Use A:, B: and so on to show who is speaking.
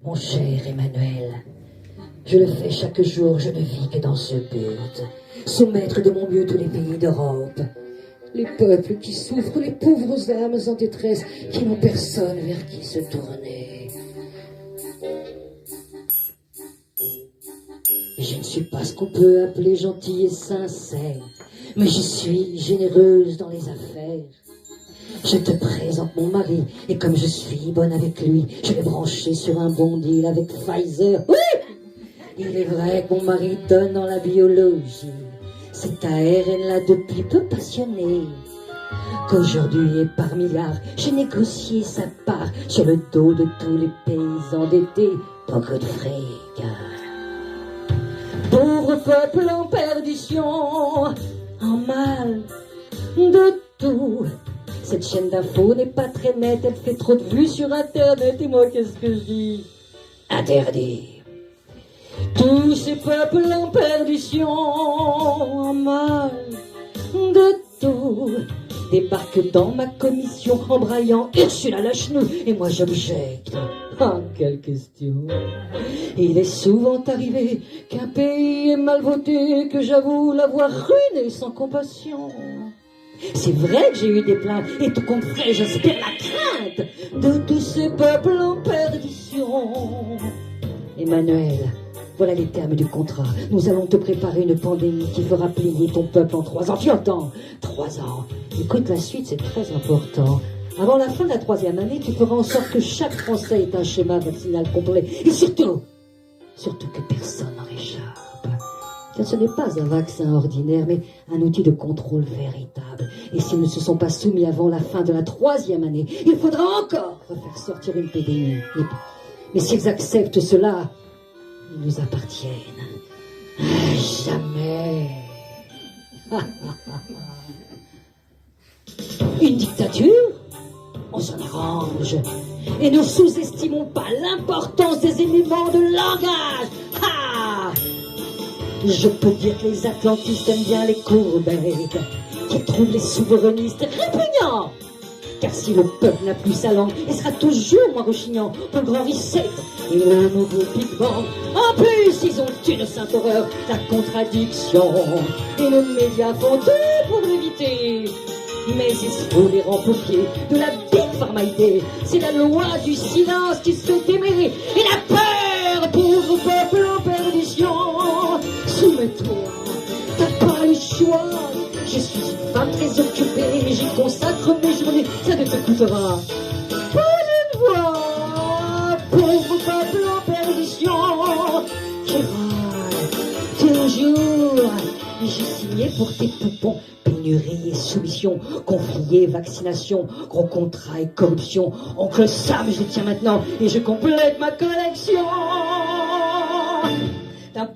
A: Mon cher Emmanuel, je le fais chaque jour, je ne vis que dans ce but. Soumettre de mon mieux tous les pays d'Europe. Les peuples qui souffrent, les pauvres âmes en détresse, qui n'ont personne vers qui se tourner. Je ne suis pas ce qu'on peut appeler gentille et sincère, mais je suis généreuse dans les affaires. Je te présente mon mari, et comme je suis bonne avec lui, je l'ai branché sur un bon deal avec Pfizer. Oui! Il est vrai que mon mari donne dans la biologie. Cet ARN là depuis peu passionné. Qu'aujourd'hui et par milliards, j'ai négocié sa part sur le dos de tous les pays endettés. Beaucoup de fric. Pauvre peuple en perdition, en mal de tout. Cette chaîne d'infos n'est pas très nette, elle fait trop de vues sur Internet. Et moi, qu'est-ce que je dis? Interdit. Tous ces peuples en perdition, en mal de tout, débarquent dans ma commission en braillant Ursula Lâche-nous. Et moi, j'objecte. Ah, quelle question. Il est souvent arrivé qu'un pays est mal voté, que j'avoue l'avoir ruiné sans compassion. C'est vrai que j'ai eu des plaintes, et tout compte fait, j'inspire la crainte de tous ces peuples en perdition. Emmanuel, voilà les termes du contrat. Nous allons te préparer une pandémie qui fera plier ton peuple en 3 ans. Tu entends? 3 ans. Écoute, la suite, c'est très important. Avant la fin de la 3e année, tu feras en sorte que chaque Français ait un schéma vaccinal complet. Et surtout que personne n'en échappe. Car ce n'est pas un vaccin ordinaire, mais un outil de contrôle véritable. Et s'ils ne se sont pas soumis avant la fin de la 3e année, il faudra encore refaire sortir une épidémie. Mais s'ils acceptent cela, ils nous appartiennent. Jamais. Une dictature? On s'en arrange. Et ne sous-estimons pas l'importance des éléments de langage. Ha! Je peux dire que les atlantistes aiment bien les courbettes, qu'ils trouvent les souverainistes répugnants. Car si le peuple n'a plus sa langue, il sera toujours moins rechignant pour le grand reset et le nouveau Big Bang. En plus, ils ont une sainte horreur, la contradiction. Et les médias font tout pour l'éviter. Mais il faut les rempourpier de la big formalité. C'est la loi du silence qui se fait démêler. Et la peur, pauvre peuple en perdition. Soumets-toi, t'as pas le choix. Je suis une femme très occupée, j'y consacre mes journées, ça ne te coûtera pas une voix. Pauvre peuple en perdition, qui râle toujours. Et j'ai signé pour tes poupons, pénurie et soumission, conflit et vaccination, gros contrat et corruption. Oncle Sam, je les tiens maintenant et je complète ma collection d'un